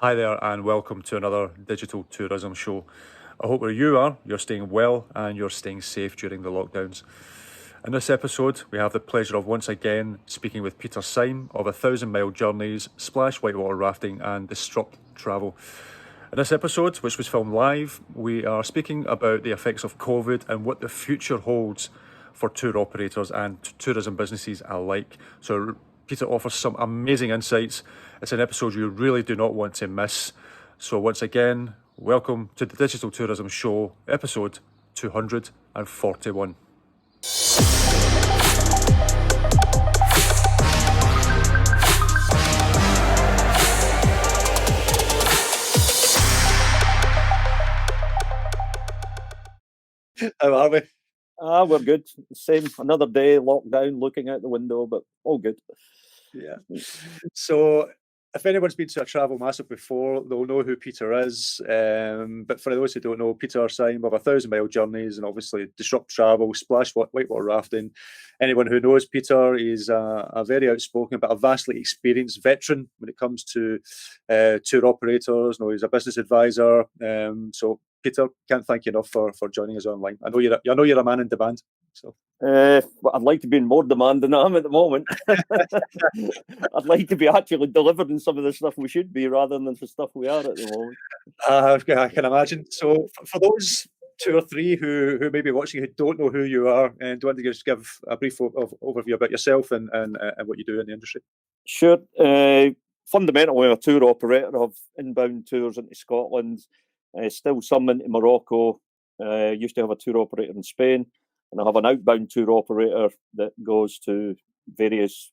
Hi there, and welcome to another digital tourism show. I hope where you are, you're staying well and you're staying safe during the lockdowns. In this episode, we have the pleasure of once again speaking with Peter Syme of 1,000 Mile Journeys, Splash Whitewater Rafting and Disrupt Travel. In this episode, which was filmed live, we are speaking about the effects of COVID and what the future holds for tour operators and tourism businesses alike. So Peter offers some amazing insights. It's an episode you really do not want to miss. So once again, welcome to the Digital Tourism Show, episode 241. How are we? We're good. Same, another day, lockdown, looking out the window, but all good. Yeah. So if anyone's been to a travel massive before, they'll know who Peter is. But for those who don't know, Peter Syme of 1,000 Mile Journeys and obviously Disrupt Travel, Splash Whitewater Rafting. Anyone who knows Peter is a very outspoken but a vastly experienced veteran when it comes to tour operators. He's a business advisor. So Peter, can't thank you enough for joining us online. I know you're a man in demand. So. But I'd like to be in more demand than I am at the moment. I'd like to be actually delivering some of the stuff we should be rather than the stuff we are at the moment. I can imagine. So for those two or three who may be watching who don't know who you are, and do you want to just give a brief overview about yourself and what you do in the industry? Sure. Fundamentally, I'm a tour operator of inbound tours into Scotland, still some into Morocco. Used to have a tour operator in Spain. And I have an outbound tour operator that goes to various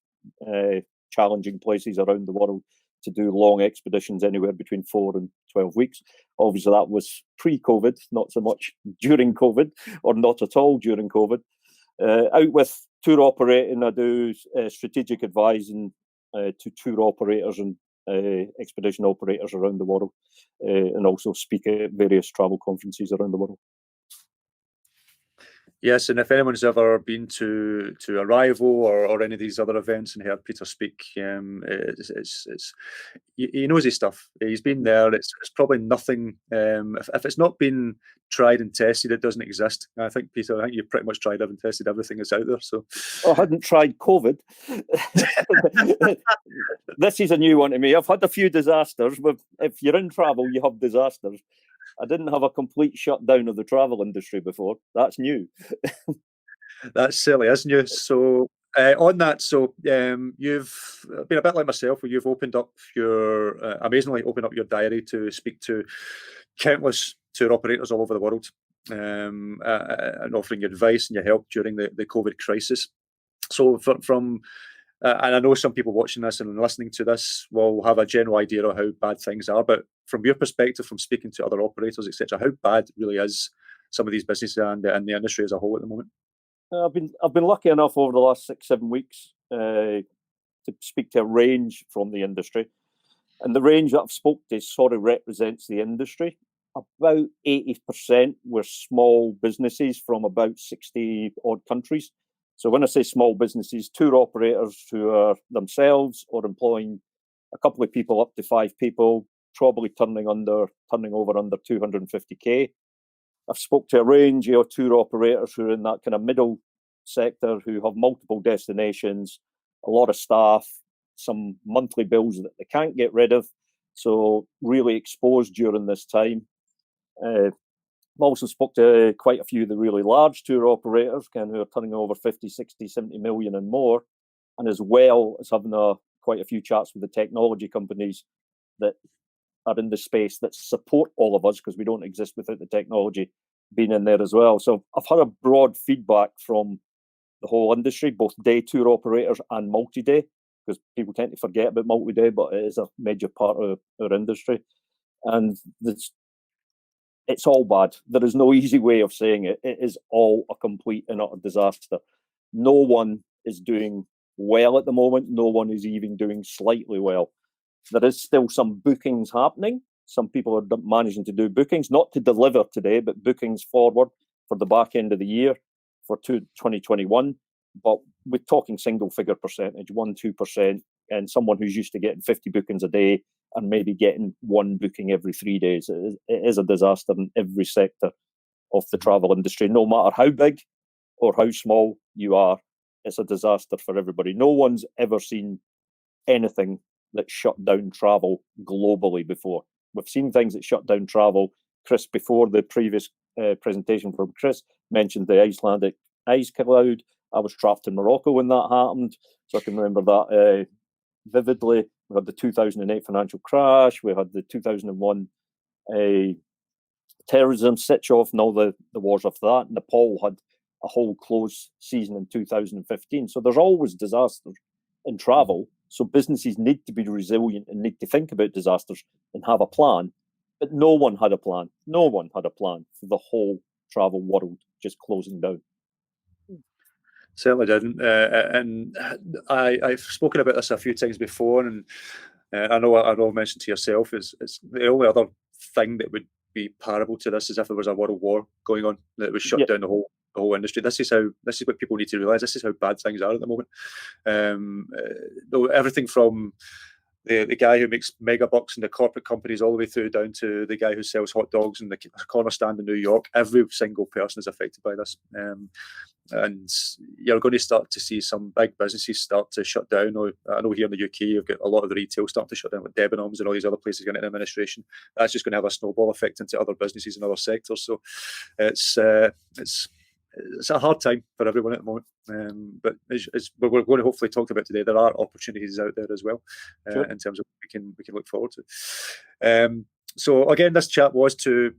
challenging places around the world to do long expeditions, anywhere between 4 and 12 weeks. Obviously, that was pre-COVID, not so much during COVID, or not at all during COVID. Out with tour operating, I do strategic advising to tour operators and expedition operators around the world, and also speak at various travel conferences around the world. Yes, and if anyone's ever been to Arrival or any of these other events and heard Peter speak, he knows his stuff. He's been there. It's probably nothing. If it's not been tried and tested, it doesn't exist. I think Peter, you've pretty much tried and tested everything that's out there. So I hadn't tried COVID. This is a new one to me. I've had a few disasters. But if you're in travel, you have disasters. I didn't have a complete shutdown of the travel industry before. That's new. That certainly is new. So on that, you've been a bit like myself, where you've opened up amazingly opened up your diary to speak to countless tour operators all over the world, and offering your advice and your help during the COVID crisis. So and I know some people watching this and listening to this will have a general idea of how bad things are, but from your perspective, from speaking to other operators, etc., how bad really is some of these businesses and the industry as a whole at the moment? I've been lucky enough over the last 6-7 weeks to speak to a range from the industry, and the range that I've spoke to sort of represents the industry. About 80% were small businesses from about 60 odd countries. So when I say small businesses, tour operators who are themselves or employing a couple of people up to 5 people, probably turning over under 250k. I've spoke to a range of tour operators who are in that kind of middle sector, who have multiple destinations, a lot of staff, some monthly bills that they can't get rid of, so really exposed during this time. I've also spoke to quite a few of the really large tour operators, who are turning over 50, 60, 70 million and more, and as well as having quite a few chats with the technology companies that are in the space that support all of us, because we don't exist without the technology being in there as well. So I've had a broad feedback from the whole industry, both day tour operators and multi-day, because people tend to forget about multi-day, but it is a major part of our industry. And it's all bad. There is no easy way of saying it. It is all a complete and utter disaster. No one is doing well at the moment. No one is even doing slightly well. There is still some bookings happening. Some people are managing to do bookings, not to deliver today, but bookings forward for the back end of the year for 2021. But we're talking single figure percentage, 1-2%, and someone who's used to getting 50 bookings a day are maybe getting one booking every 3 days. It is a disaster in every sector of the travel industry, no matter how big or how small you are. It's a disaster for everybody. No one's ever seen anything that shut down travel globally before. We've seen things that shut down travel. Chris, before the previous presentation from Chris, mentioned the Icelandic ice cloud. I was trapped in Morocco when that happened, so I can remember that vividly. We had the 2008 financial crash. We had the 2001 terrorism switch-off and all the wars after that. Nepal had a whole closed season in 2015. So there's always disasters in travel. So businesses need to be resilient and need to think about disasters and have a plan. But no one had a plan. No one had a plan for the whole travel world just closing down. Certainly didn't. And I've spoken about this a few times before, and I know I mentioned to yourself is the only other thing that would be parable to this is if there was a world war going on that would shut down the whole industry. This is what people need to realise. This is how bad things are at the moment. Everything from the guy who makes mega bucks in the corporate companies all the way through down to the guy who sells hot dogs in the corner stand in New York. Every single person is affected by this. And you're going to start to see some big businesses start to shut down. I know here in the UK, you've got a lot of the retail starting to shut down, like Debenhams and all these other places going into administration. That's just going to have a snowball effect into other businesses and other sectors. So it's a hard time for everyone at the moment. But as we're going to hopefully talk about today, there are opportunities out there as well in terms of we can look forward to. So again, this chat was to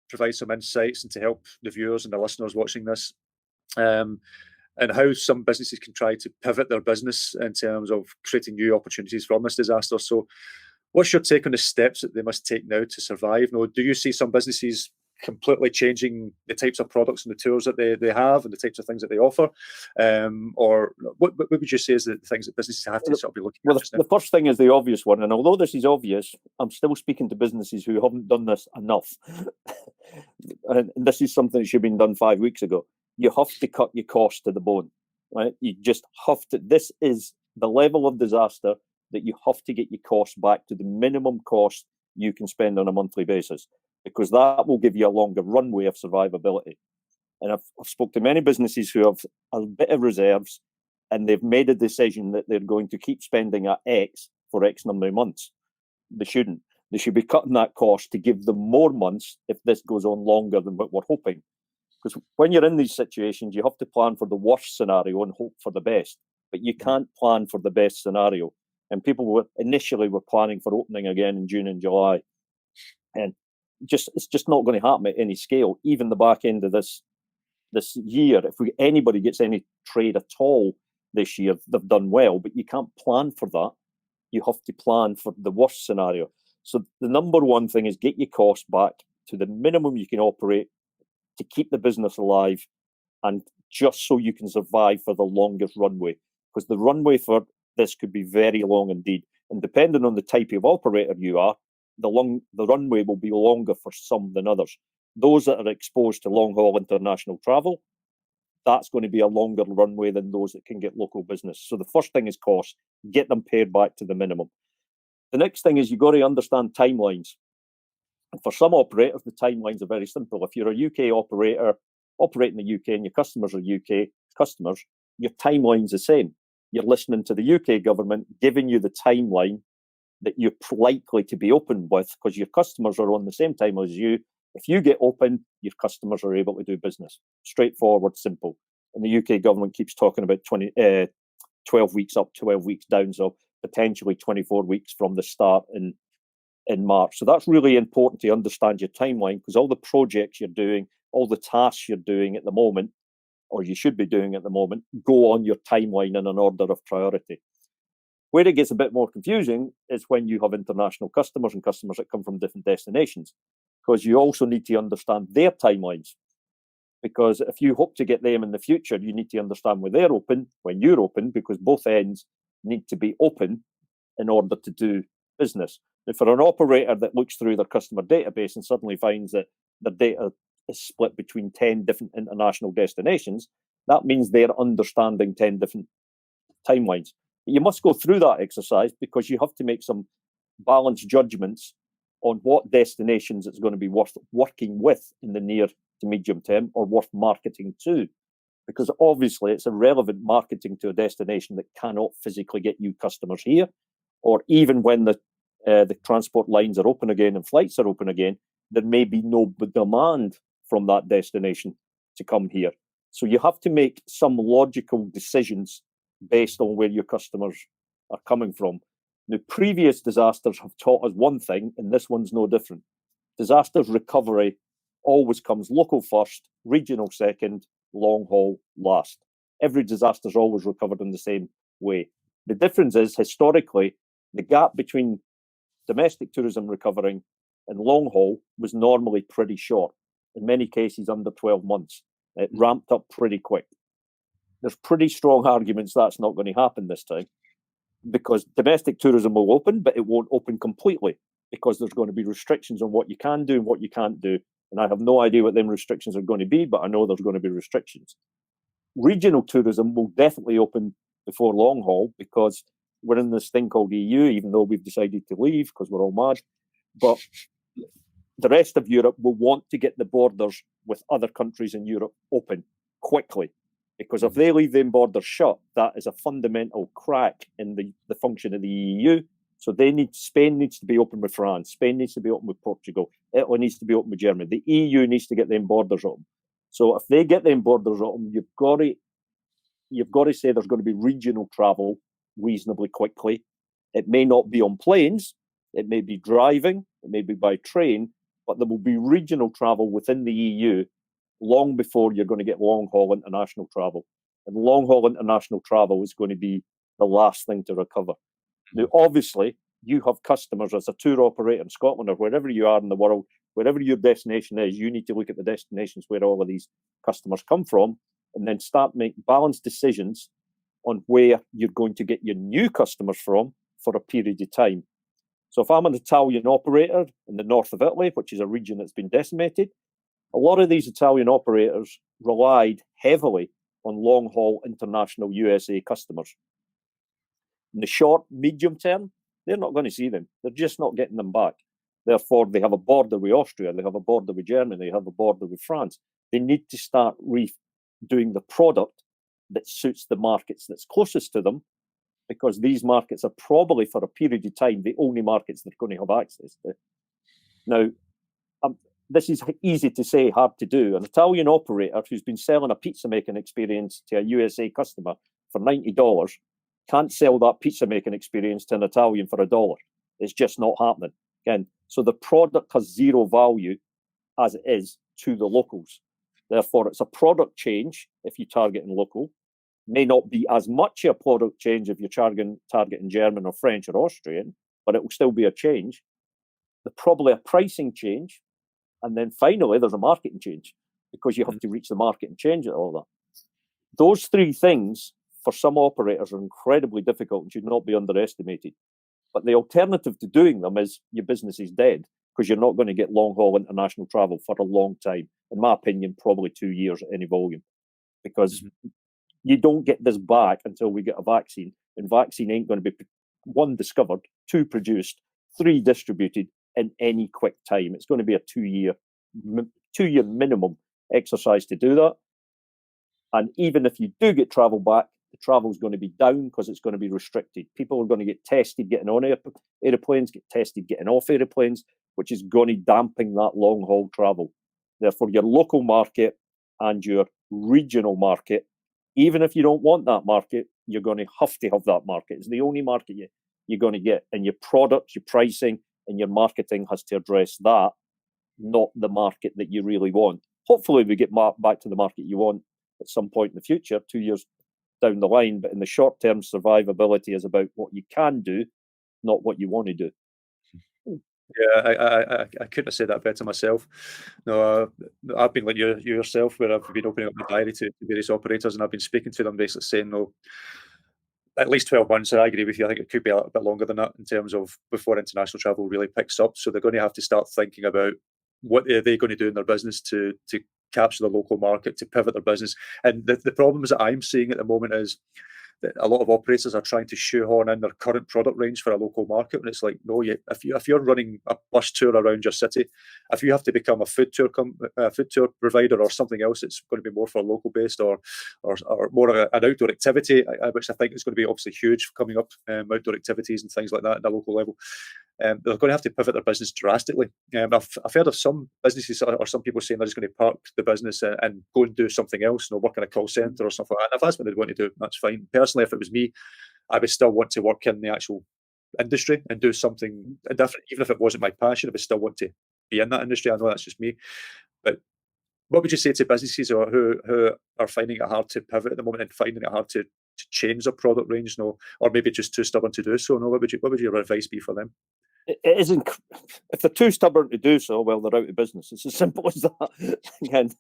provide some insights and to help the viewers and the listeners watching this. And how some businesses can try to pivot their business in terms of creating new opportunities from this disaster. So what's your take on the steps that they must take now to survive? Now, do you see some businesses completely changing the types of products and the tours that they have and the types of things that they offer? Or what would you say is the things that businesses have to sort of be looking at? Well, the first thing is the obvious one. And although this is obvious, I'm still speaking to businesses who haven't done this enough. And this is something that should have been done 5 weeks ago. You have to cut your costs to the bone, right? You just have to. This is the level of disaster that you have to get your costs back to the minimum cost you can spend on a monthly basis, because that will give you a longer runway of survivability. And I've spoke to many businesses who have a bit of reserves, and they've made a decision that they're going to keep spending at X for X number of months. They shouldn't. They should be cutting that cost to give them more months if this goes on longer than what we're hoping. Because when you're in these situations, you have to plan for the worst scenario and hope for the best. But you can't plan for the best scenario. And people were planning for opening again in June and July. And it's just not going to happen at any scale. Even the back end of this year, if anybody gets any trade at all this year, they've done well. But you can't plan for that. You have to plan for the worst scenario. So the number one thing is get your costs back to the minimum you can operate to keep the business alive, and just so you can survive for the longest runway. Because the runway for this could be very long indeed. And depending on the type of operator you are, the runway will be longer for some than others. Those that are exposed to long-haul international travel, that's going to be a longer runway than those that can get local business. So the first thing is cost. Get them paid back to the minimum. The next thing is you've got to understand timelines. And for some operators, the timelines are very simple. If you're a UK operator operating in the UK and your customers are UK customers, your timeline's the same. You're listening to the UK government giving you the timeline that you're likely to be open with, because your customers are on the same time as you. If you get open, your customers are able to do business. Straightforward, simple. And the UK government keeps talking about 12 weeks up, 12 weeks down, so potentially 24 weeks from the start in March. So that's really important to understand your timeline, because all the projects you're doing, all the tasks you're doing at the moment, or you should be doing at the moment, go on your timeline in an order of priority. Where it gets a bit more confusing is when you have international customers and customers that come from different destinations, because you also need to understand their timelines. Because if you hope to get them in the future, you need to understand when they're open, when you're open, because both ends need to be open in order to do business. Now, for an operator that looks through their customer database and suddenly finds that the data is split between 10 different international destinations, that means they're understanding 10 different timelines. You must go through that exercise, because you have to make some balance judgments on what destinations it's going to be worth working with in the near to medium term or worth marketing to. Because obviously it's irrelevant marketing to a destination that cannot physically get you customers here, or even when the transport lines are open again and flights are open again, there may be no demand from that destination to come here. So you have to make some logical decisions based on where your customers are coming from. The previous disasters have taught us one thing, and this one's no different. Disasters recovery always comes local first, regional second, long haul last. Every disaster is always recovered in the same way. The difference is, historically, the gap between domestic tourism recovering and long haul was normally pretty short, in many cases under 12 months. It ramped up pretty quick. There's pretty strong arguments that's not going to happen this time, because domestic tourism will open, but it won't open completely, because there's going to be restrictions on what you can do and what you can't do. And I have no idea what them restrictions are going to be, but I know there's going to be restrictions. Regional tourism will definitely open before long haul, because we're in this thing called EU, even though we've decided to leave because we're all mad. But the rest of Europe will want to get the borders with other countries in Europe open quickly, because if they leave them borders shut, that is a fundamental crack in the function of the EU. So Spain needs to be open with France, Spain needs to be open with Portugal, Italy needs to be open with Germany. The EU needs to get them borders open. So if they get them borders open, you've got to say there's going to be regional travel reasonably quickly. It may not be on planes, it may be driving, it may be by train, but there will be regional travel within the EU long before you're going to get long-haul international travel. And long-haul international travel is going to be the last thing to recover. Now, obviously, you have customers as a tour operator in Scotland or wherever you are in the world, wherever your destination is, you need to look at the destinations where all of these customers come from and then start making balanced decisions on where you're going to get your new customers from for a period of time. So if I'm an Italian operator in the north of Italy, which is a region that's been decimated, a lot of these Italian operators relied heavily on long-haul international USA customers. In the short, medium term, they're not going to see them. They're just not getting them back. Therefore, they have a border with Austria, they have a border with Germany, they have a border with France. They need to start doing the product that suits the markets that's closest to them, because these markets are probably, for a period of time, the only markets they're going to have access to. Now, this is easy to say, hard to do. An Italian operator who's been selling a pizza-making experience to a USA customer for $90 can't sell that pizza-making experience to an Italian for $1. It's just not happening. Again, so the product has zero value as it is to the locals. Therefore, it's a product change if you target in local. May not be as much a product change if you're targeting German or French or Austrian, but it will still be a change. There's probably a pricing change. And then finally, there's a marketing change, because you have to reach the market and change it, all that. Those three things, for some operators, are incredibly difficult and should not be underestimated. But the alternative to doing them is your business is dead, because you're not going to get long-haul international travel for a long time. In my opinion, probably 2 years at any volume, because you don't get this back until we get a vaccine. And vaccine ain't going to be, 1, discovered, 2, produced, 3, distributed in any quick time. It's going to be a 2-year minimum exercise to do that. And even if you do get travel back, the travel is going to be down because it's going to be restricted. People are going to get tested getting on airplanes, get tested getting off airplanes, which is going to dampen that long-haul travel. Therefore, your local market and your regional market, even if you don't want that market, you're going to have that market. It's the only market you're going to get. And your product, your pricing, and your marketing has to address that, not the market that you really want. Hopefully, we get back to the market you want at some point in the future, 2 years down the line. But in the short term, survivability is about what you can do, not what you want to do. Yeah, I couldn't have said that better myself. No, I've been like you yourself, where I've been opening up my diary to various operators, and I've been speaking to them, basically saying, no, at least 12 months. And I agree with you. I think it could be a little bit longer than that in terms of before international travel really picks up. So they're going to have to start thinking about what are they going to do in their business to capture the local market, to pivot their business. And the problems that I'm seeing at the moment is a lot of operators are trying to shoehorn in their current product range for a local market, and it's like, no, if you're running a bus tour around your city, if you have to become a food tour provider or something else, it's going to be more for local based or more an outdoor activity, which I think is going to be obviously huge coming up, outdoor activities and things like that at a local level. They're going to have to pivot their business drastically. I've heard of some businesses or some people saying they're just going to park the business and go and do something else, work in a call centre or something like that. And if that's what they'd want to do, that's fine. Personally, if it was me, I would still want to work in the actual industry and do something different. Even if it wasn't my passion, I would still want to be in that industry. I know that's just me. But what would you say to businesses who are finding it hard to pivot at the moment and finding it hard to change their product range, or maybe just too stubborn to do so? What would your advice be for them? It isn't. If they're too stubborn to do so, well, they're out of business. It's as simple as that. And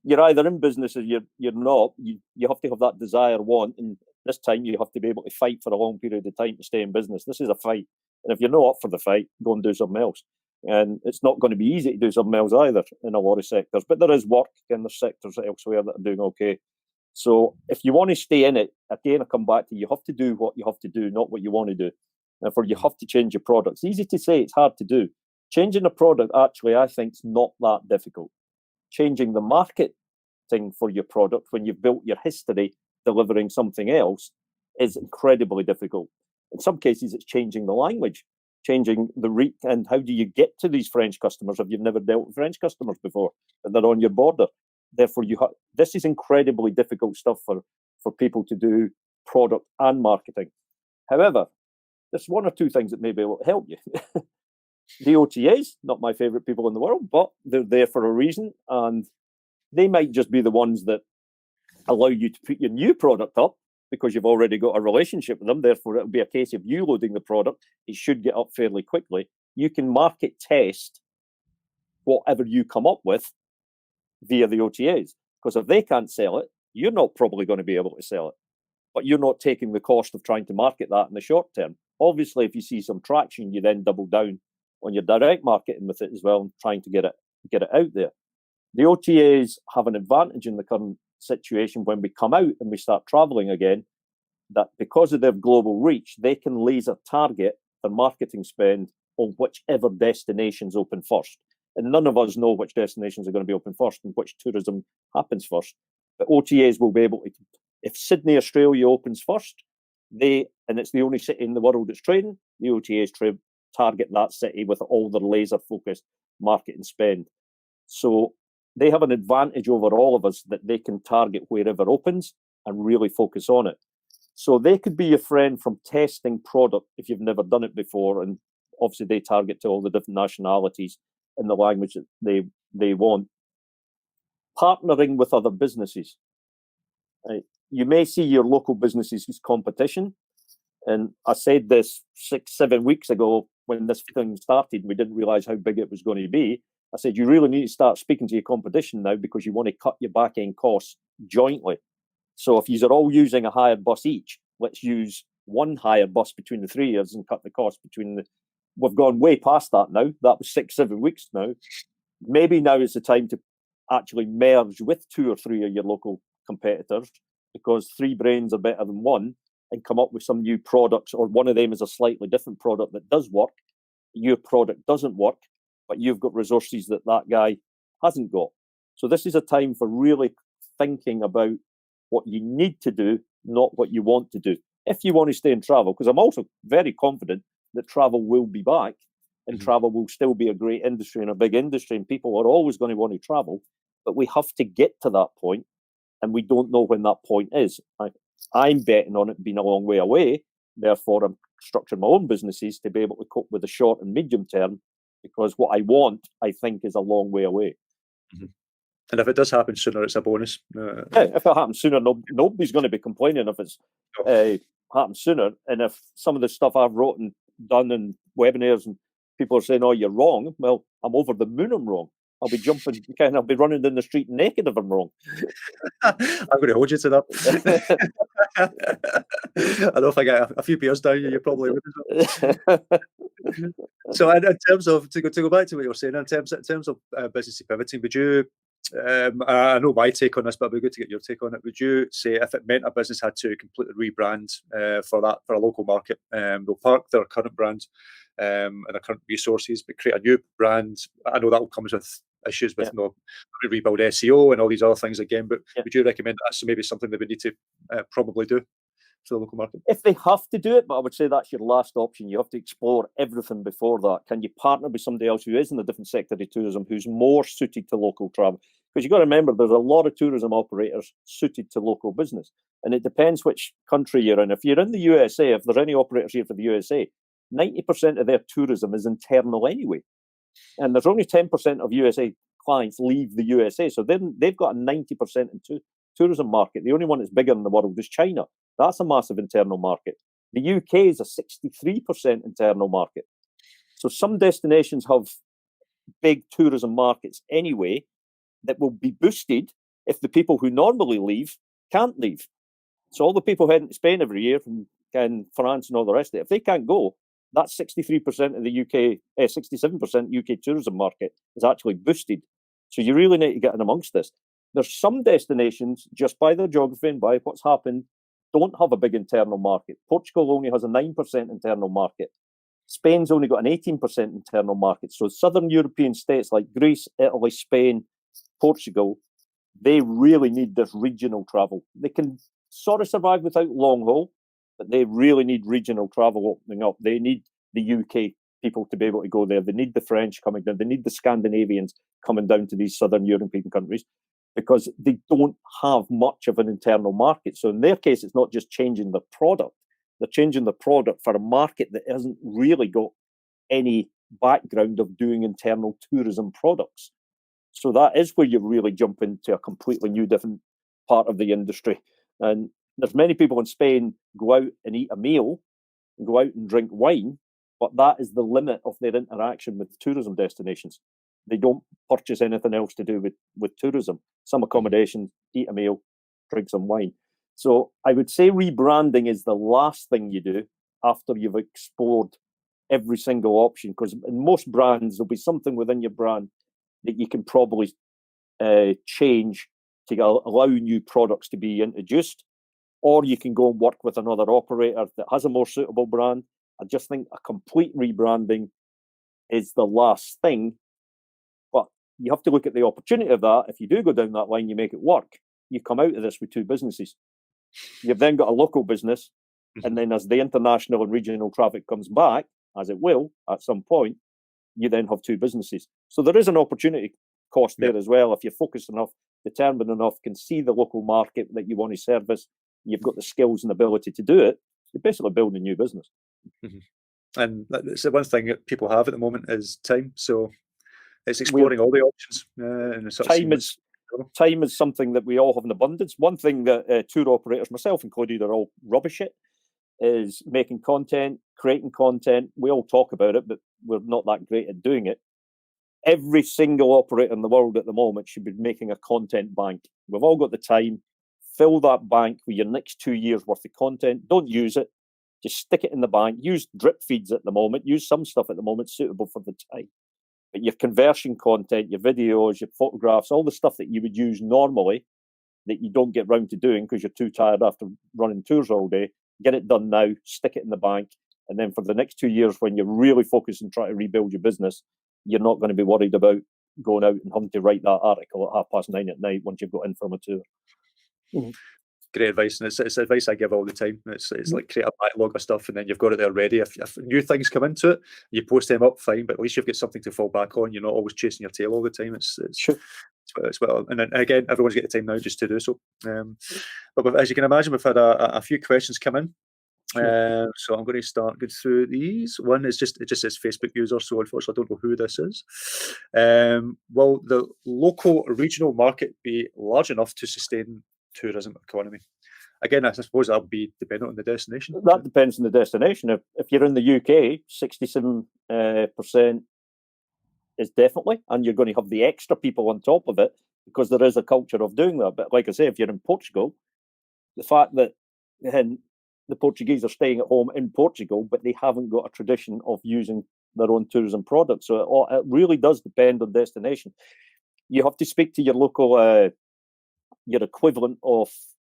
you're either in business or you're not. You have to have that desire, want, and this time you have to be able to fight for a long period of time to stay in business. This is a fight, and if you're not up for the fight, go and do something else. And it's not going to be easy to do something else either in a lot of sectors. But there is work in the sectors elsewhere that are doing okay. So if you want to stay in it, again, I come back to you have to do what you have to do, not what you want to do. Therefore, you have to change your product. It's easy to say, it's hard to do. Changing a product, actually, I think, is not that difficult. Changing the marketing for your product when you've built your history delivering something else is incredibly difficult. In some cases, it's changing the language, changing the reach, and how do you get to these French customers if you've never dealt with French customers before, and they're on your border. Therefore, this is incredibly difficult stuff for people to do product and marketing. However, there's one or two things that may be able to help you. The OTAs, not my favourite people in the world, but they're there for a reason, and they might just be the ones that allow you to put your new product up because you've already got a relationship with them. Therefore, it'll be a case of you loading the product. It should get up fairly quickly. You can market test whatever you come up with via the OTAs, because if they can't sell it, you're not probably going to be able to sell it, but you're not taking the cost of trying to market that in the short term. Obviously, if you see some traction, you then double down on your direct marketing with it as well, and trying to get it out there. The OTAs have an advantage in the current situation when we come out and we start traveling again, that because of their global reach, they can laser target their marketing spend on whichever destinations open first. And none of us know which destinations are going to be open first and which tourism happens first. But OTAs will be able to, if Sydney, Australia opens first, and it's the only city in the world that's trading, the OTAs target that city with all their laser-focused marketing spend. So they have an advantage over all of us that they can target wherever opens and really focus on it. So they could be your friend from testing product if you've never done it before, and obviously they target to all the different nationalities in the language that they want. Partnering with other businesses. You may see your local businesses as competition. And I said this 6-7 weeks ago when this thing started, we didn't realize how big it was going to be. I said, you really need to start speaking to your competition now, because you want to cut your back end costs jointly. So if you're all using a hired bus each, let's use one hired bus between the three of us and cut the cost between the... We've gone way past that now. That was 6-7 weeks now. Maybe now is the time to actually merge with 2 or 3 of your local competitors, because 3 brains are better than 1, and come up with some new products, or one of them is a slightly different product that does work. Your product doesn't work, but you've got resources that guy hasn't got. So this is a time for really thinking about what you need to do, not what you want to do. If you want to stay in travel, because I'm also very confident that travel will be back, and travel will still be a great industry and a big industry, and people are always going to want to travel, but we have to get to that point, and we don't know when that point is. I'm betting on it being a long way away. Therefore, I'm structuring my own businesses to be able to cope with the short and medium term, because what I want, I think, is a long way away. Mm-hmm. And if it does happen sooner, it's a bonus. If it happens sooner, nobody's going to be complaining if it's happens sooner. And if some of the stuff I've wrote and done in webinars and people are saying, oh, you're wrong, well, I'm over the moon I'm wrong. I'll be jumping, I'll be running down the street naked if I'm wrong. I'm going to hold you to that. I know if I get a few beers down you probably would. So in terms of, to go back to what you were saying, in terms of business pivoting, would you I know my take on this, but it'd be good to get your take on it. Would you say if it meant a business had to completely rebrand for a local market, they'll park their current brand and their current resources, but create a new brand? I know that will come with issues with rebuild SEO and all these other things again, but would you recommend that's maybe something they would need to probably do for the local market? If they have to do it, but I would say that's your last option. You have to explore everything before that. Can you partner with somebody else who is in a different sector of tourism, who's more suited to local travel? Because you've got to remember, there's a lot of tourism operators suited to local business. And it depends which country you're in. If you're in the USA, if there's any operators here for the USA, 90% of their tourism is internal anyway. And there's only 10% of USA clients leave the USA. So then they've got a 90% tourism market. The only one that's bigger in the world is China. That's a massive internal market. The UK is a 63% internal market. So some destinations have big tourism markets anyway that will be boosted if the people who normally leave can't leave. So all the people heading to Spain every year from France and all the rest of it, if they can't go, that 63% of the UK, 67% UK tourism market is actually boosted. So you really need to get in amongst this. There's some destinations, just by their geography and by what's happened, don't have a big internal market. Portugal only has a 9% internal market. Spain's only got an 18% internal market. So southern European states like Greece, Italy, Spain, Portugal, they really need this regional travel. They can sort of survive without long haul, but they really need regional travel opening up. They need the UK people to be able to go there. They need the French coming down. They need the Scandinavians coming down to these southern European countries, because they don't have much of an internal market. So in their case, it's not just changing the product. They're changing the product for a market that hasn't really got any background of doing internal tourism products. So that is where you really jump into a completely new, different part of the industry. And there's many people in Spain go out and eat a meal, and go out and drink wine, but that is the limit of their interaction with tourism destinations. They don't purchase anything else to do with tourism. Some accommodation, eat a meal, drink some wine. So I would say rebranding is the last thing you do after you've explored every single option, because in most brands, there'll be something within your brand that you can probably change to allow new products to be introduced, or you can go and work with another operator that has a more suitable brand. I just think a complete rebranding is the last thing. But you have to look at the opportunity of that. If you do go down that line, you make it work. You come out of this with two businesses. You've then got a local business, and then as the international and regional traffic comes back, as it will at some point, you then have two businesses. So there is an opportunity cost there as well. If you're focused enough, determined enough, can see the local market that you want to service, you've got the skills and ability to do it, you're basically building a new business. And that's the one thing that people have at the moment is time. So it's exploring all the options. Time is something that we all have in abundance. One thing that tour operators, myself included, are all rubbish at is making content, creating content. We all talk about it, but we're not that great at doing it. Every single operator in the world at the moment should be making a content bank. We've all got the time. Fill that bank with your next 2 years worth of content. Don't use it. Just stick it in the bank. Use drip feeds at the moment. Use some stuff at the moment suitable for the time. But your conversion content, your videos, your photographs, all the stuff that you would use normally that you don't get round to doing because you're too tired after running tours all day, get it done now, stick it in the bank. And then for the next 2 years, when you're really focused on trying to rebuild your business, you're not going to be worried about going out and having to write that article at 9:30 at night once you've got in from a tour. Great advice, and it's advice I give all the time. It's like create a backlog of stuff, and then you've got it there ready. If new things come into it, you post them up, fine. But at least you've got something to fall back on. You're not always chasing your tail all the time. It's well, and then, again, everyone's got the time now just to do so. But as you can imagine, we've had a few questions come in. So I'm going to start going through these. One is it just says Facebook user, so unfortunately I don't know who this is. Will the local regional market be large enough to sustain tourism economy? Again, I suppose that'll be dependent on the destination. That depends on the destination. If you're in the UK, 67% is definitely, and you're going to have the extra people on top of it because there is a culture of doing that. But like I say, if you're in Portugal, the fact that the Portuguese are staying at home in Portugal, but they haven't got a tradition of using their own tourism products. So it really does depend on destination. you have to speak to your local, your equivalent of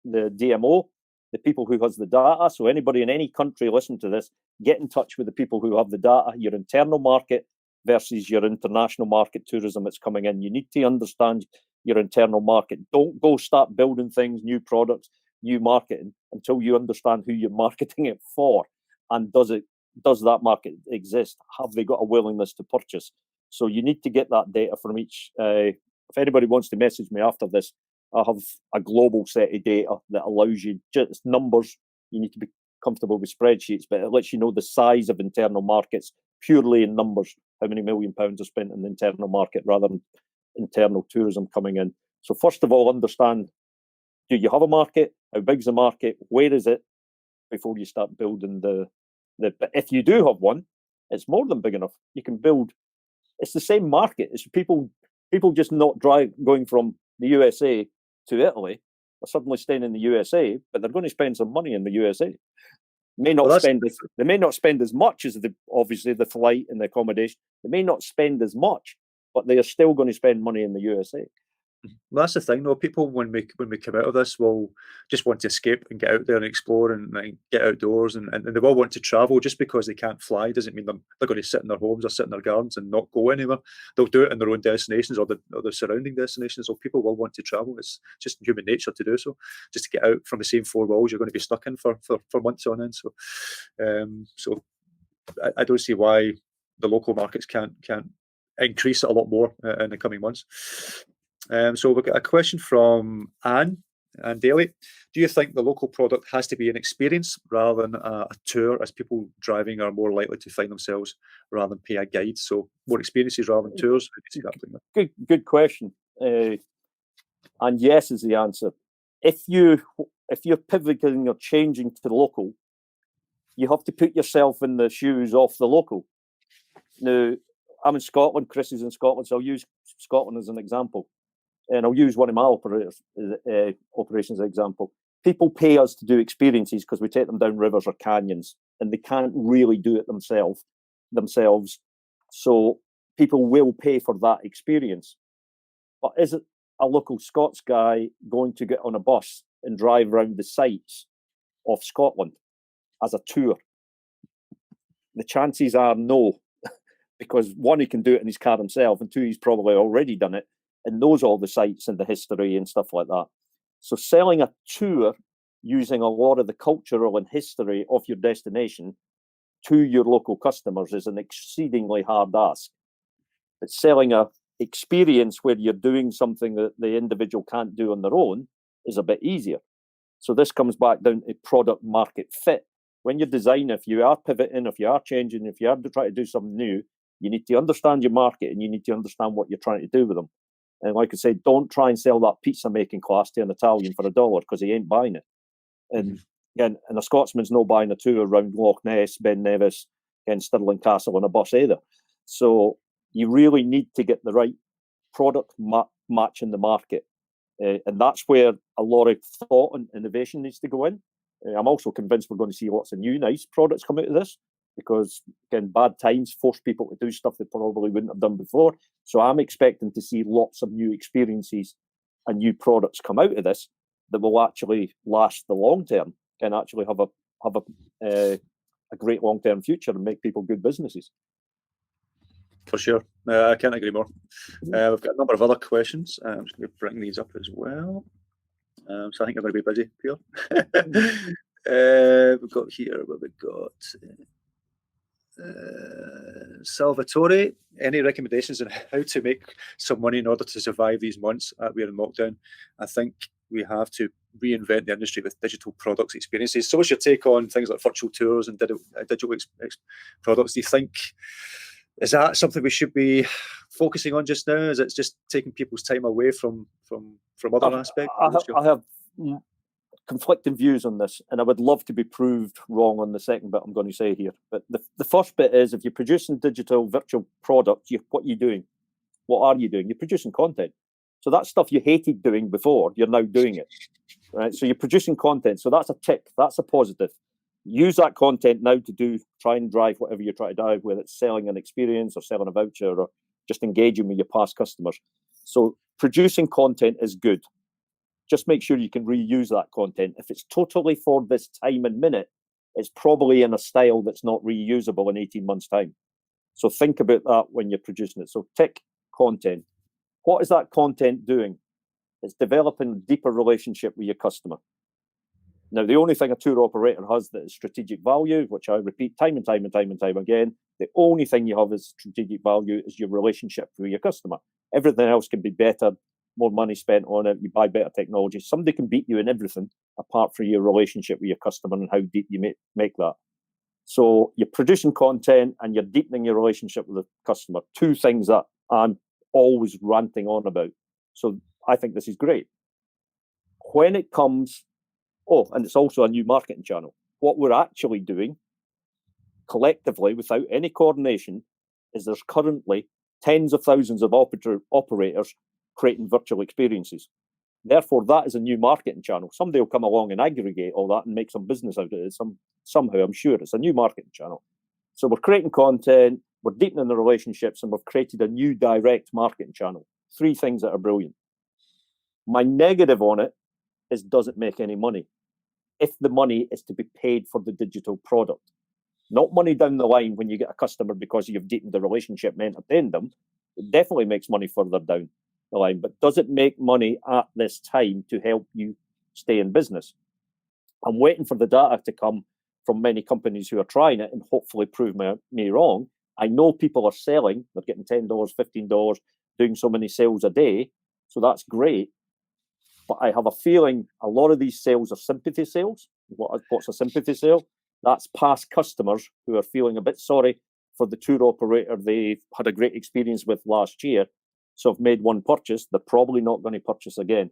the DMO, the people who has the data. So anybody in any country listen to this, get in touch with the people who have the data, your internal market versus your international market tourism that's coming in. You need to understand your internal market. Don't go start building things, new products, new marketing until you understand who you're marketing it for, and does that market exist? Have they got a willingness to purchase? So you need to get that data from each. If anybody wants to message me after this, I have a global set of data that allows you just numbers. You need to be comfortable with spreadsheets, but it lets you know the size of internal markets purely in numbers. How many £1 million are spent in the internal market rather than internal tourism coming in. So first of all, understand, do you have a market? How big's the market? Where is it? Before you start building but if you do have one, it's more than big enough. You can build, it's the same market. It's people just not going from the USA to Italy. They're suddenly staying in the USA, but they're going to spend some money in the USA. They may not spend as much as obviously the flight and the accommodation. They may not spend as much, but they are still going to spend money in the USA. Well, that's the thing, though. People, when we come out of this, will just want to escape and get out there and explore and get outdoors, and they will want to travel. Just because they can't fly doesn't mean they're going to sit in their homes or sit in their gardens and not go anywhere. They'll do it in their own destinations or the surrounding destinations. So people will want to travel. It's just human nature to do so. Just to get out from the same four walls you're going to be stuck in for months on end. So I don't see why the local markets can't increase it a lot more in the coming months. So we've got a question from Anne Daly. Do you think the local product has to be an experience rather than a tour, as people driving are more likely to find themselves rather than pay a guide? So more experiences rather than tours. How do you see that? Good question. And yes is the answer. If you're pivoting or changing to the local, you have to put yourself in the shoes of the local. Now, I'm in Scotland. Chris is in Scotland, so I'll use Scotland as an example. And I'll use one of my operations as an example. People pay us to do experiences because we take them down rivers or canyons, and they can't really do it themselves. So people will pay for that experience. But is it a local Scots guy going to get on a bus and drive around the sites of Scotland as a tour? The chances are no, because one, he can do it in his car himself, and two, he's probably already done it and knows all the sites and the history and stuff like that. So selling a tour using a lot of the cultural and history of your destination to your local customers is an exceedingly hard ask. But selling a experience where you're doing something that the individual can't do on their own is a bit easier. So this comes back down to product market fit. When you're designing, if you are pivoting, if you are changing, if you are trying to do something new, you need to understand your market and you need to understand what you're trying to do with them. And like I said, don't try and sell that pizza making class to an Italian for $1 because he ain't buying it. And again, and a Scotsman's not buying a tour around Loch Ness, Ben Nevis, and Stirling Castle on a bus either. So you really need to get the right product match in the market. And that's where a lot of thought and innovation needs to go in. I'm also convinced we're going to see lots of new nice products come out of this, because again, bad times force people to do stuff they probably wouldn't have done before. So I'm expecting to see lots of new experiences and new products come out of this that will actually last the long term and actually have a great long term future and make people good businesses. For sure, I can't agree more. We've got a number of other questions. I'm just going to bring these up as well. So I think I'm going to be busy, Pierre. We've got here, what we've got. Salvatore, any recommendations on how to make some money in order to survive these months we're in lockdown? I think we have to reinvent the industry with digital products, experiences. So what's your take on things like virtual tours and digital products? Do you think, is that something we should be focusing on just now? Is it just taking people's time away from other aspects? I have conflicting views on this, and I would love to be proved wrong on the second bit I'm going to say here. But the first bit is, if you're producing digital virtual product, what are you doing? What are you doing? You're producing content. So that stuff you hated doing before, you're now doing it, right? So you're producing content. So that's a tick. That's a positive. Use that content now to try and drive whatever you're trying to drive, whether it's selling an experience or selling a voucher or just engaging with your past customers. So producing content is good. Just make sure you can reuse that content. If it's totally for this time and minute, it's probably in a style that's not reusable in 18 months' time. So think about that when you're producing it. So tick content. What is that content doing? It's developing a deeper relationship with your customer. Now, the only thing a tour operator has that is strategic value, which I repeat time and time again, the only thing you have is strategic value is your relationship with your customer. Everything else can be better, more money spent on it, you buy better technology. Somebody can beat you in everything apart from your relationship with your customer and how deep you make that. So you're producing content and you're deepening your relationship with the customer. Two things that I'm always ranting on about. So I think this is great. When it comes, and it's also a new marketing channel. What we're actually doing collectively without any coordination is there's currently tens of thousands of operators creating virtual experiences. Therefore, that is a new marketing channel. Somebody will come along and aggregate all that and make some business out of it. Somehow, I'm sure it's a new marketing channel. So we're creating content, we're deepening the relationships, and we've created a new direct marketing channel. Three things that are brilliant. My negative on it is, does it make any money? If the money is to be paid for the digital product, not money down the line when you get a customer because you've deepened the relationship and entertained them, it definitely makes money further down the line. But does it make money at this time to help you stay in business? I'm waiting for the data to come from many companies who are trying it and hopefully prove me wrong. I know people are selling, they're getting $10, $15, doing so many sales a day. So that's great. But I have a feeling a lot of these sales are sympathy sales. What's a sympathy sale? That's past customers who are feeling a bit sorry for the tour operator they've had a great experience with last year. So have made one purchase, they're probably not going to purchase again.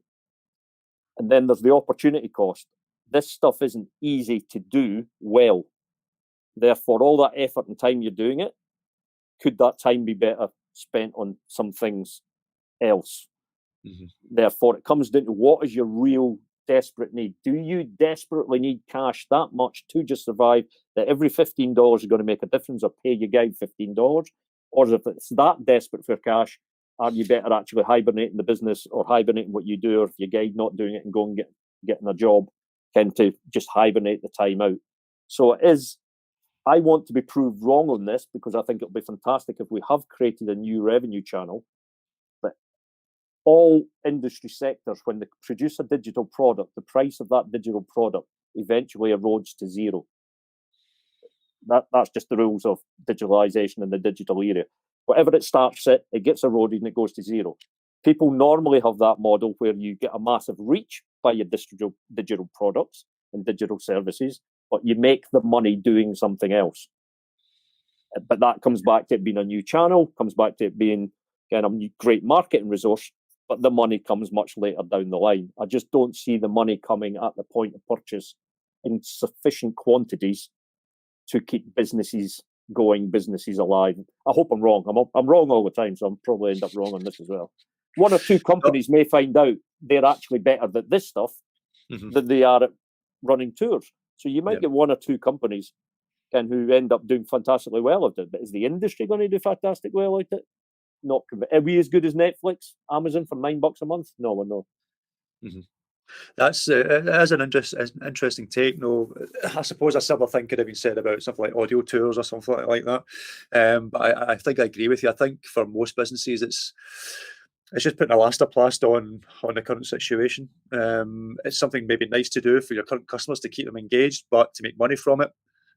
And then there's the opportunity cost. This stuff isn't easy to do well. Therefore, all that effort and time you're doing it, could that time be better spent on some things else? Mm-hmm. Therefore, it comes down to what is your real desperate need. Do you desperately need cash that much to just survive, that every $15 is going to make a difference or pay your guide $15? Or if it's that desperate for cash, are you better actually hibernating the business or hibernating what you do, or if your guide not doing it and going and getting a job, tend to just hibernate the time out? So it is, I want to be proved wrong on this because I think it'll be fantastic if we have created a new revenue channel. But all industry sectors, when they produce a digital product, the price of that digital product eventually erodes to zero. That's just the rules of digitalization in the digital era. Whatever it starts at, it gets eroded and it goes to zero. People normally have that model where you get a massive reach by your digital products and digital services, but you make the money doing something else. But that comes back to it being a new channel, comes back to it being a great marketing resource, but the money comes much later down the line. I just don't see the money coming at the point of purchase in sufficient quantities to keep businesses going, businesses alive. I hope I'm wrong. I'm wrong all the time, so I'll probably end up wrong on this as well. One or two companies may find out they're actually better at this stuff than they are at running tours. So you might get one or two companies who end up doing fantastically well at it. But is the industry going to do fantastic well at it? Not. Are we as good as Netflix, Amazon for $9 a month? No, we're not. Mm-hmm. That's an interesting take. No, I suppose a similar thing could have been said about something like audio tours or something like that. But I think I agree with you. I think for most businesses, it's just putting a elastoplast on the current situation. It's something maybe nice to do for your current customers to keep them engaged, but to make money from it.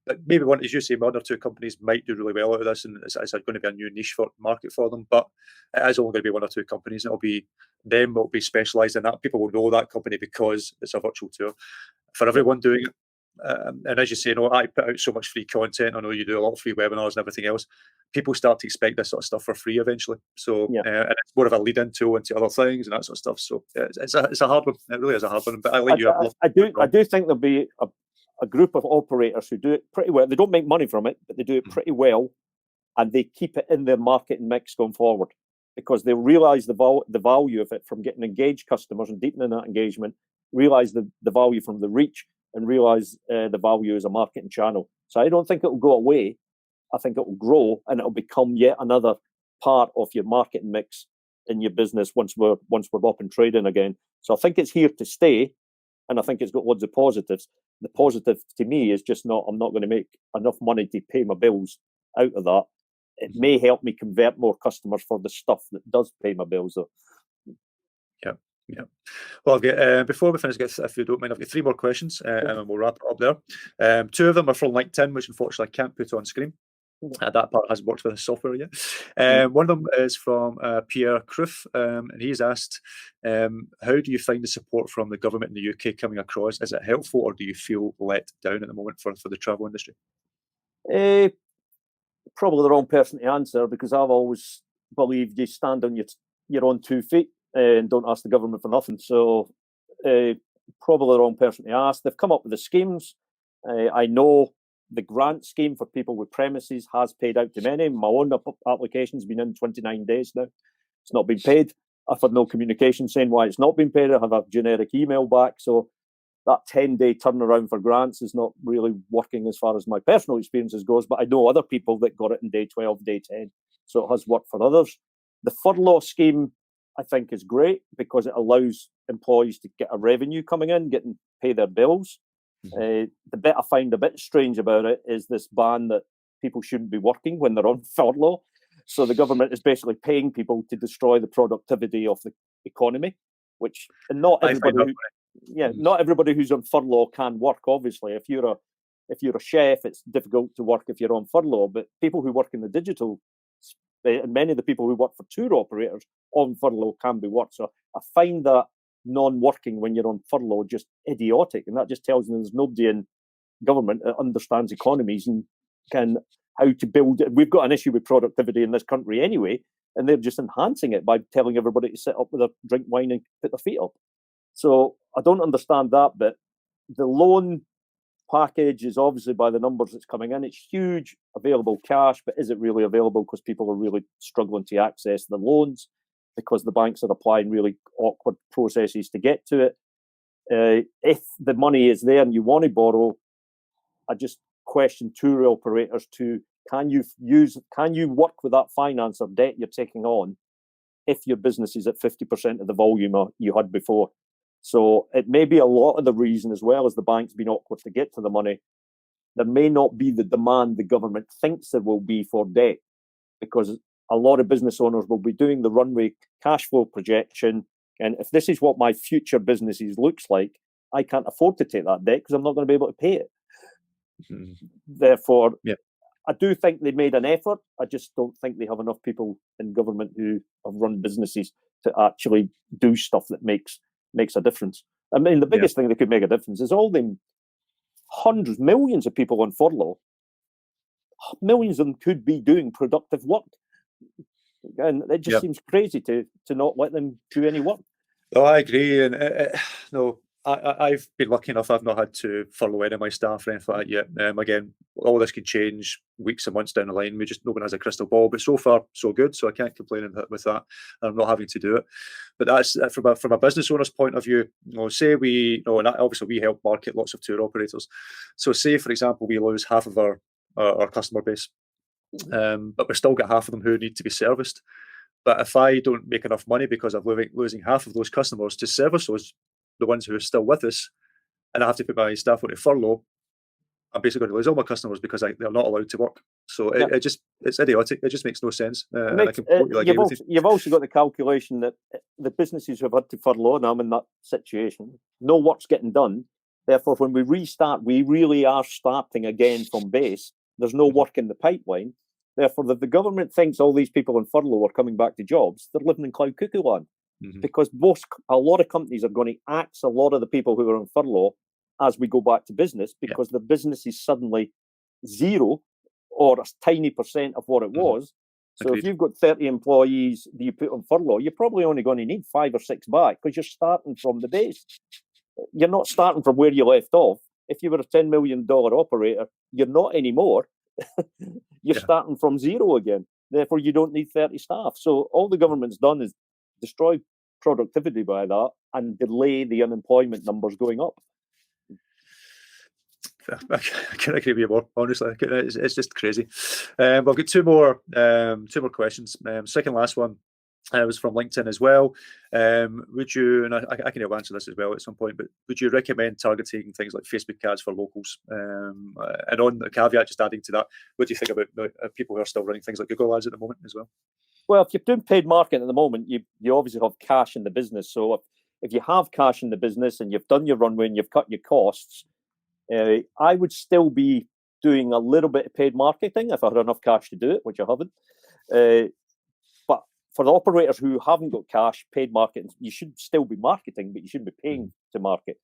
But maybe one, as you say, one or two companies might do really well out of this, and it's going to be a new niche market for them. But it is only going to be one or two companies. It'll be them will be specialised in that. People will know that company because it's a virtual tour. For everyone doing it, and as you say, I put out so much free content. I know you do a lot of free webinars and everything else. People start to expect this sort of stuff for free eventually. So and it's more of a lead-in tool into other things and that sort of stuff. So it's a hard one. It really is a hard one. But I do think there'll be a group of operators who do it pretty well. They don't make money from it, but they do it pretty well, and they keep it in their marketing mix going forward because they realise the value of it from getting engaged customers and deepening that engagement, realise the value from the reach, and realise the value as a marketing channel. So I don't think it will go away. I think it will grow and it will become yet another part of your marketing mix in your business once we're up and trading again. So I think it's here to stay, and I think it's got loads of positives. The positive to me is just I'm not going to make enough money to pay my bills out of that. It may help me convert more customers for the stuff that does pay my bills, though. Yeah. Well, I've got, before we finish, if you don't mind, I've got 3 more questions, and then we'll wrap it up there. 2 of them are from LinkedIn, which unfortunately I can't put on screen. That part hasn't worked with the software yet. One of them is from Pierre Cruf, and he's asked, how do you find the support from the government in the UK coming across? Is it helpful, or do you feel let down at the moment for the travel industry? Probably the wrong person to answer, because I've always believed you stand on your own 2 feet and don't ask the government for nothing. So probably the wrong person to ask. They've come up with the schemes. I know the grant scheme for people with premises has paid out to many. My own application's been in 29 days now. It's not been paid. I've had no communication saying why it's not been paid. I have a generic email back. So that 10-day turnaround for grants is not really working as far as my personal experiences goes, but I know other people that got it in day 12, day 10. So it has worked for others. The furlough scheme, I think, is great because it allows employees to get a revenue coming in, pay their bills. The bit I find a bit strange about it is this ban that people shouldn't be working when they're on furlough. So the government is basically paying people to destroy the productivity of the economy, which not everybody who's on furlough can work. Obviously, if you're a chef, it's difficult to work if you're on furlough. But people who work in the digital, and many of the people who work for tour operators on furlough can be worked. So I find that non-working when you're on furlough just idiotic, and that just tells me there's nobody in government that understands economies and how to build it. We've got an issue with productivity in this country anyway, and they're just enhancing it by telling everybody to sit up with a drink wine and put their feet up. So I don't understand that bit. The loan package is obviously, by the numbers that's coming in, it's huge, available cash, but is it really available because people are really struggling to access the loans because the banks are applying really awkward processes to get to it? If the money is there and you want to borrow, I just question tour operators can you work with that finance or debt you're taking on if your business is at 50% of the volume you had before? So it may be a lot of the reason, as well as the bank's been awkward to get to the money. There may not be the demand the government thinks there will be for debt, because a lot of business owners will be doing the runway cash flow projection. And if this is what my future businesses looks like, I can't afford to take that debt because I'm not going to be able to pay it. Therefore, I do think they made an effort. I just don't think they have enough people in government who have run businesses to actually do stuff that makes a difference. I mean, the biggest thing that could make a difference is all them hundreds, millions of people on furlough. Millions of them could be doing productive work. And it just seems crazy to not let them do any work. Oh, I agree. And no, I've been lucky enough. I've not had to furlough any of my staff or anything like that yet. Again, all this could change weeks and months down the line. No one has a crystal ball, but so far so good. So I can't complain with that. I'm not having to do it. But that's from a business owner's point of view. Say and obviously we help market lots of tour operators. So say, for example, we lose half of our customer base, but we've still got half of them who need to be serviced. But if I don't make enough money because I'm losing half of those customers to service the ones who are still with us, and I have to put my staff on furlough, I'm basically going to lose all my customers because they're not allowed to work. So it's idiotic. It just makes no sense. You've also got the calculation that the businesses who have had to furlough, and I'm in that situation, no work's getting done. Therefore, when we restart, we really are starting again from base. There's no work in the pipeline. Therefore, the government thinks all these people on furlough are coming back to jobs. They're living in cloud cuckoo land, because a lot of companies are going to axe a lot of the people who are on furlough as we go back to business, because the business is suddenly zero or a tiny percent of what it was. So Agreed. If you've got 30 employees that you put on furlough, you're probably only going to need 5 or 6 back, because you're starting from the base. You're not starting from where you left off. If you were a $10 million operator, you're not anymore. You're starting from zero again. Therefore, you don't need 30 staff. So all the government's done is destroy productivity by that and delay the unemployment numbers going up. I can't agree with you more, honestly. It's just crazy. I've got two more questions. Second last one It was from LinkedIn as well. Would you, and I can help answer this as well at some point, but would you recommend targeting things like Facebook ads for locals? And on the caveat, just adding to that, what do you think about people who are still running things like Google ads at the moment as well? Well, if you're doing paid marketing at the moment, you obviously have cash in the business. So if you have cash in the business and you've done your runway and you've cut your costs, I would still be doing a little bit of paid marketing if I had enough cash to do it, which I haven't. But for the operators who haven't got cash, paid marketing, you should still be marketing, but you shouldn't be paying to market.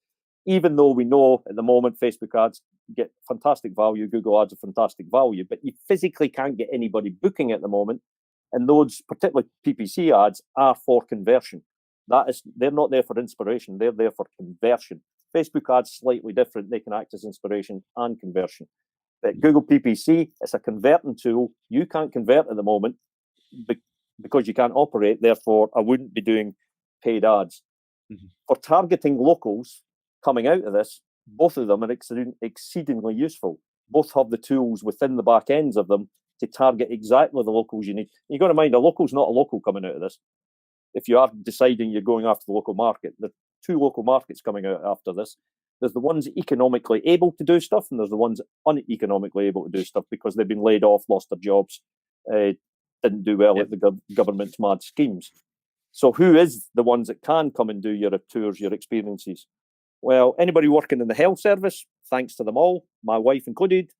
Even though we know at the moment Facebook ads get fantastic value, Google ads are fantastic value, but you physically can't get anybody booking at the moment. And those, particularly PPC ads, are for conversion. They're not there for inspiration, they're there for conversion. Facebook ads slightly different. They can act as inspiration and conversion. But Google PPC, it's a converting tool. You can't convert at the moment because you can't operate. Therefore, I wouldn't be doing paid ads. For targeting locals coming out of this, both of them are exceedingly useful. Both have the tools within the back ends of them to target exactly the locals you need. You've got to mind, a local's not a local coming out of this. If you are deciding you're going after the local market, there are two local markets coming out after this. There's the ones economically able to do stuff, and there's the ones uneconomically able to do stuff because they've been laid off, lost their jobs, didn't do well at the government's mad schemes. So who is the ones that can come and do your tours, your experiences? Well, anybody working in the health service, thanks to them all, my wife included,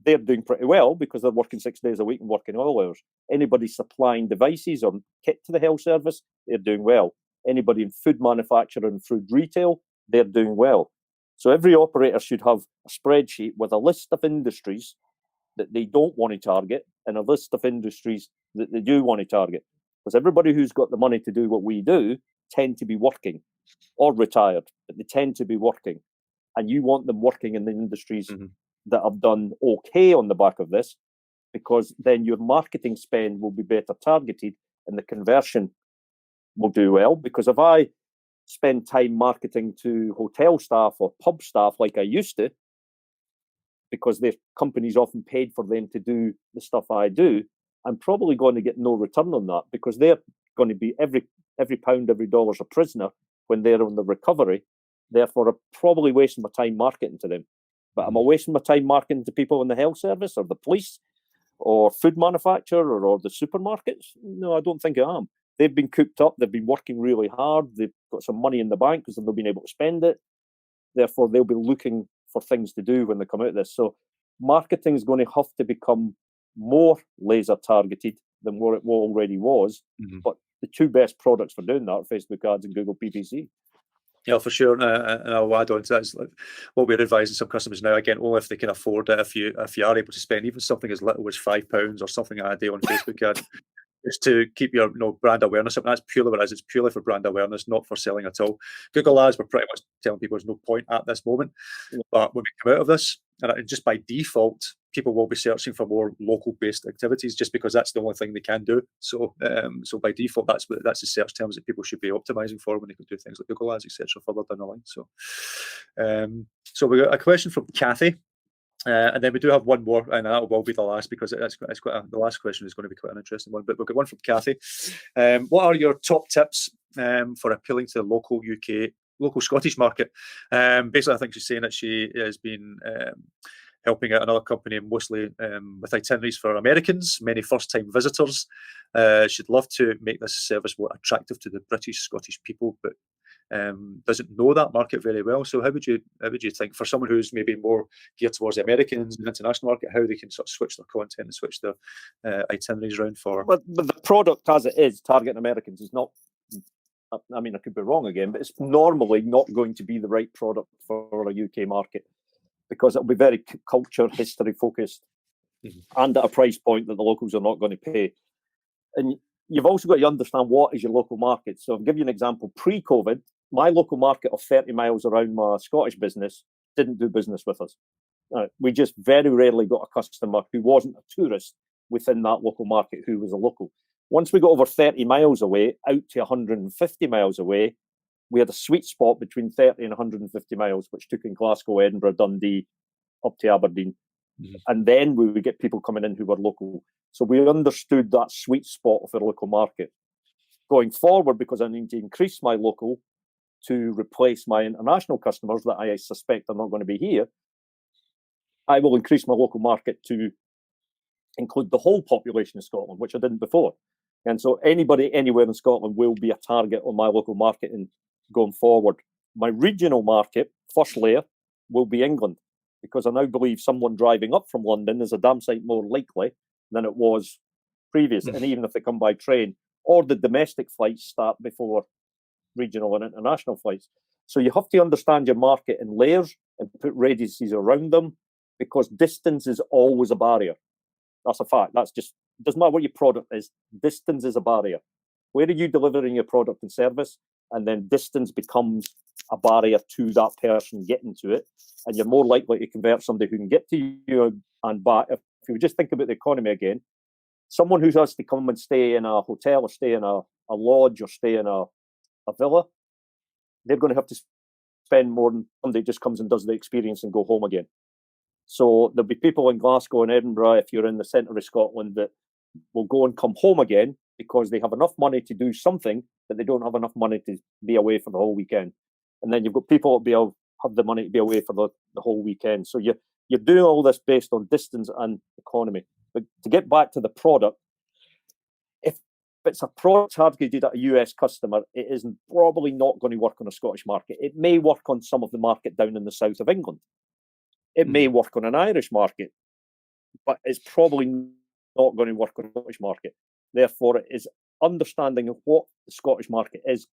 they're doing pretty well because they're working 6 days a week and working all hours. Anybody supplying devices or kit to the health service, they're doing well. Anybody in food manufacturing and food retail, they're doing well. So every operator should have a spreadsheet with a list of industries that they don't want to target and a list of industries that they do want to target. Because everybody who's got the money to do what we do tend to be working or retired, but they tend to be working. And you want them working in the industries that have done okay on the back of this, because then your marketing spend will be better targeted and the conversion will do well. Because if I spend time marketing to hotel staff or pub staff like I used to, because their companies often paid for them to do the stuff I do, I'm probably going to get no return on that because they're going to be every pound, every dollar's a prisoner when they're on the recovery. Therefore, I'm probably wasting my time marketing to them. But am I wasting my time marketing to people in the health service or the police or food manufacturer or the supermarkets? No, I don't think I am. They've been cooped up. They've been working really hard. They've got some money in the bank because they've not been able to spend it. Therefore, they'll be looking for things to do when they come out of this. So marketing is going to have to become more laser targeted than what it already was. But the two best products for doing that are Facebook ads and Google PPC. Yeah, for sure. And I'll add on to that. Like what we're advising some customers now, again, only if they can afford it, if you are able to spend even something as little as £5 or something a day on Facebook ads, is to keep your brand awareness up. And that's purely what it is. It's purely for brand awareness, not for selling at all. Google ads, we're pretty much telling people there's no point at this moment. But when we come out of this, and just by default, people will be searching for more local-based activities just because that's the only thing they can do. So, so by default, that's the search terms that people should be optimizing for when they can do things like Google ads, etc. further down the line. So, so we got a question from Kathy. And then we do have one more, and that will be the last because it's quite the last question is going to be quite an interesting one. But we've got one from Kathy. What are your top tips for appealing to the local Scottish market? Basically, I think she's saying that she has been helping out another company, mostly with itineraries for Americans, many first-time visitors. She'd love to make this service more attractive to the British Scottish people, but doesn't know that market very well. So how would you think for someone who's maybe more geared towards the Americans and international market, how they can sort of switch their content and switch their itineraries around for? But the product as it is, targeting Americans is not, I mean, I could be wrong again, but it's normally not going to be the right product for a UK market because it'll be very culture, history focused and at a price point that the locals are not going to pay. And you've also got to understand what is your local market. So I'll give you an example. Pre-COVID, my local market of 30 miles around my Scottish business didn't do business with us. We just very rarely got a customer who wasn't a tourist within that local market who was a local. Once we got over 30 miles away, out to 150 miles away, we had a sweet spot between 30 and 150 miles, which took in Glasgow, Edinburgh, Dundee, up to Aberdeen. And then we would get people coming in who were local. So we understood that sweet spot of our local market. going forward, because I need to increase my local to replace my international customers that I suspect are not going to be here, I will increase my local market to include the whole population of Scotland, which I didn't before. And so anybody anywhere in Scotland will be a target on my local market and going forward. My regional market, first layer, will be England, because I now believe someone driving up from London is a damn sight more likely than it was previous. And even if they come by train, or the domestic flights start before regional and international flights. So you have to understand your market in layers and put radiuses around them, because distance is always a barrier. That's a fact. That's just, doesn't matter what your product is, distance is a barrier. Where are you delivering your product and service? And then distance becomes a barrier to that person getting to it. And you're more likely to convert somebody who can get to you and back. If you just think about the economy again, someone who has to come and stay in a hotel or stay in a lodge or stay in a villa, they're going to have to spend more than somebody who just comes and does the experience and go home again. So there'll be people in Glasgow and Edinburgh, if you're in the centre of Scotland, that will go and come home again because they have enough money to do something, but they don't have enough money to be away for the whole weekend. And then you've got people that have the money to be away for the whole weekend. So you're doing all this based on distance and economy. But to get back to the product, if it's a product targeted at a US customer, it is probably not going to work on a Scottish market. It may work on some of the market down in the south of England. It may work on an Irish market, but it's probably not going to work on a Scottish market. Therefore, it is understanding of what the Scottish market is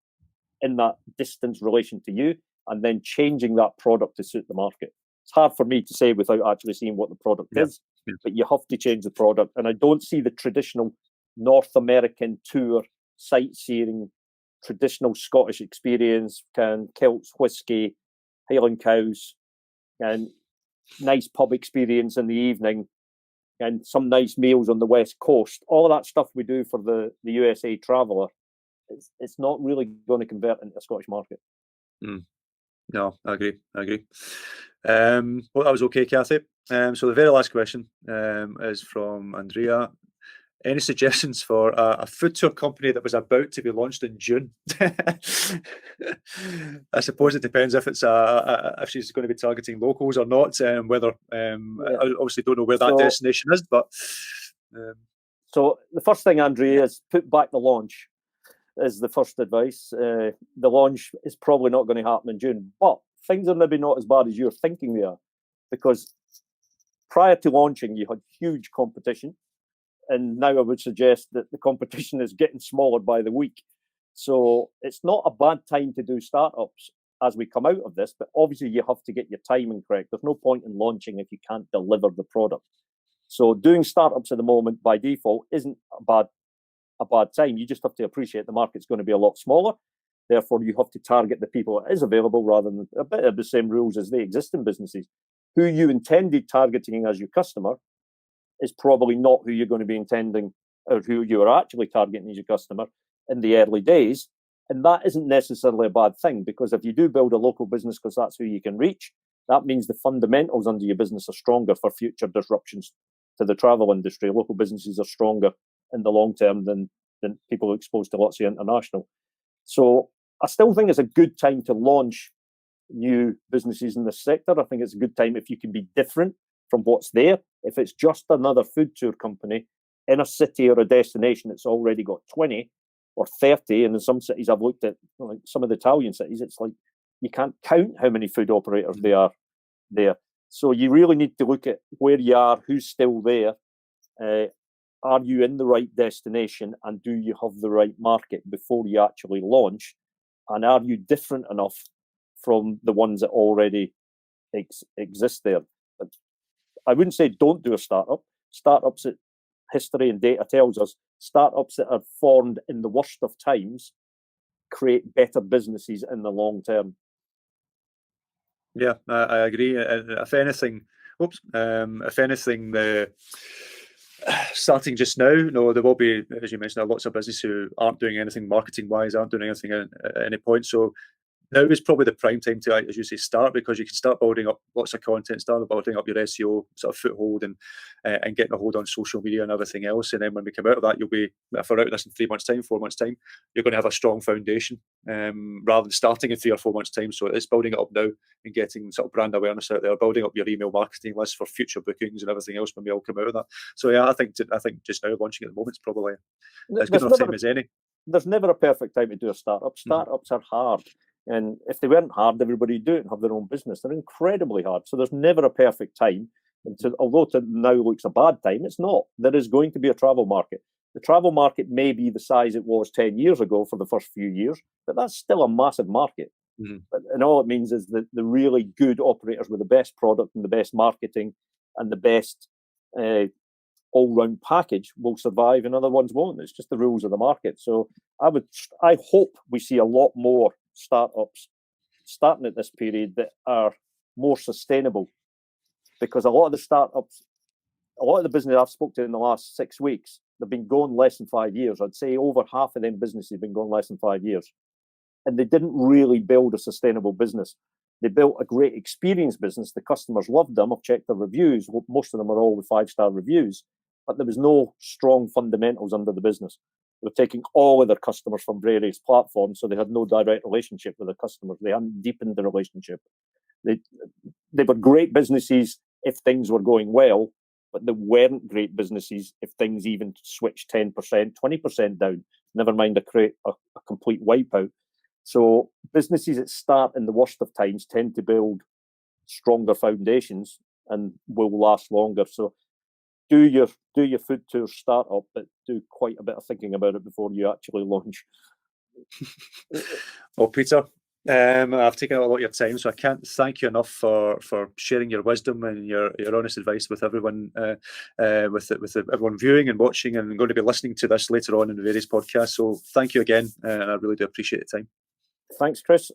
in that distance relation to you, and then changing that product to suit the market. It's hard for me to say without actually seeing what the product is, but you have to change the product. And I don't see the traditional North American tour, sightseeing, traditional Scottish experience, kilts, whiskey, Highland cows, and nice pub experience in the evening, and some nice meals on the West Coast. All of that stuff we do for the USA traveller, it's not really going to convert into a Scottish market. No, I agree. Well, that was okay, Cathy. So the very last question is from Andrea. Any suggestions for a food tour company that was about to be launched in June? I suppose it depends if it's if she's going to be targeting locals or not, and whether I obviously don't know where that destination is, but so the first thing, Andrea, is put back the launch. Is the first advice. The launch is probably not going to happen in June, but things are maybe not as bad as you're thinking they are, because prior to launching, you had huge competition. And now I would suggest that the competition is getting smaller by the week. So it's not a bad time to do startups as we come out of this, but obviously you have to get your timing correct. There's no point in launching if you can't deliver the product. So doing startups at the moment by default isn't a bad time. You just have to appreciate the market's going to be a lot smaller. Therefore, you have to target the people that is available rather than a bit of the same rules as the existing businesses. Who you intended targeting as your customer is probably not who you're going to be intending, or who you are actually targeting as your customer in the early days. And that isn't necessarily a bad thing, because if you do build a local business because that's who you can reach, that means the fundamentals under your business are stronger for future disruptions to the travel industry. Local businesses are stronger in the long term than people who are exposed to lots of international. So I still think it's a good time to launch new businesses in this sector. I think it's a good time if you can be different from what's there. If it's just another food tour company in a city or a destination that's already got 20 or 30, and in some cities I've looked at, like some of the Italian cities, it's like you can't count how many food operators they are there. So you really need to look at where you are, who's still there. Are you in the right destination, and do you have the right market before you actually launch? And are you different enough from the ones that already exist there? But I wouldn't say don't do a startup. Startups that history and data tells us, startups that are formed in the worst of times create better businesses in the long term. Yeah, I agree. If anything, starting just now, no, there will be, as you mentioned, lots of businesses who aren't doing anything marketing-wise, aren't doing anything at any point. So now is probably the prime time to, as you say, start, because you can start building up lots of content, start building up your SEO sort of foothold, and getting a hold on social media and everything else. And then when we come out of that, you'll be, if we're out of this in 3 months' time, 4 months' time, you're going to have a strong foundation, rather than starting in 3 or 4 months' time. So it's building it up now and getting sort of brand awareness out there, building up your email marketing list for future bookings and everything else when we all come out of that. So yeah, I think just now launching at the moment is probably as good enough time as any. There's never a perfect time to do a startup. Startups are hard. And if they weren't hard, everybody would do it and have their own business. They're incredibly hard. So there's never a perfect time. And although now looks a bad time, it's not. There is going to be a travel market. The travel market may be the size it was 10 years ago for the first few years, but that's still a massive market. And all it means is that the really good operators with the best product and the best marketing and the best all-round package will survive and other ones won't. It's just the rules of the market. So I hope we see a lot more startups starting at this period that are more sustainable, because a lot of the business I've spoken to in the last 6 weeks, they've been going less than 5 years. I'd say over half of them businesses have been going less than 5 years, and they didn't really build a sustainable business. They built a great experience business. The customers loved them. I've checked the reviews. Most of them are all with 5-star reviews, but there was no strong fundamentals under the business. They were taking all of their customers from various platforms, so they had no direct relationship with the customers. They hadn't deepened the relationship. They were great businesses if things were going well, but they weren't great businesses if things even switched 10%, 20% down, never mind a complete wipeout. So businesses that start in the worst of times tend to build stronger foundations and will last longer. So do your food tour startup, but do quite a bit of thinking about it before you actually launch. Well, Peter, I've taken a lot of your time, so I can't thank you enough for sharing your wisdom and your honest advice with everyone, with everyone viewing and watching and going to be listening to this later on in the various podcasts. So thank you again, and I really do appreciate the time. Thanks, Chris.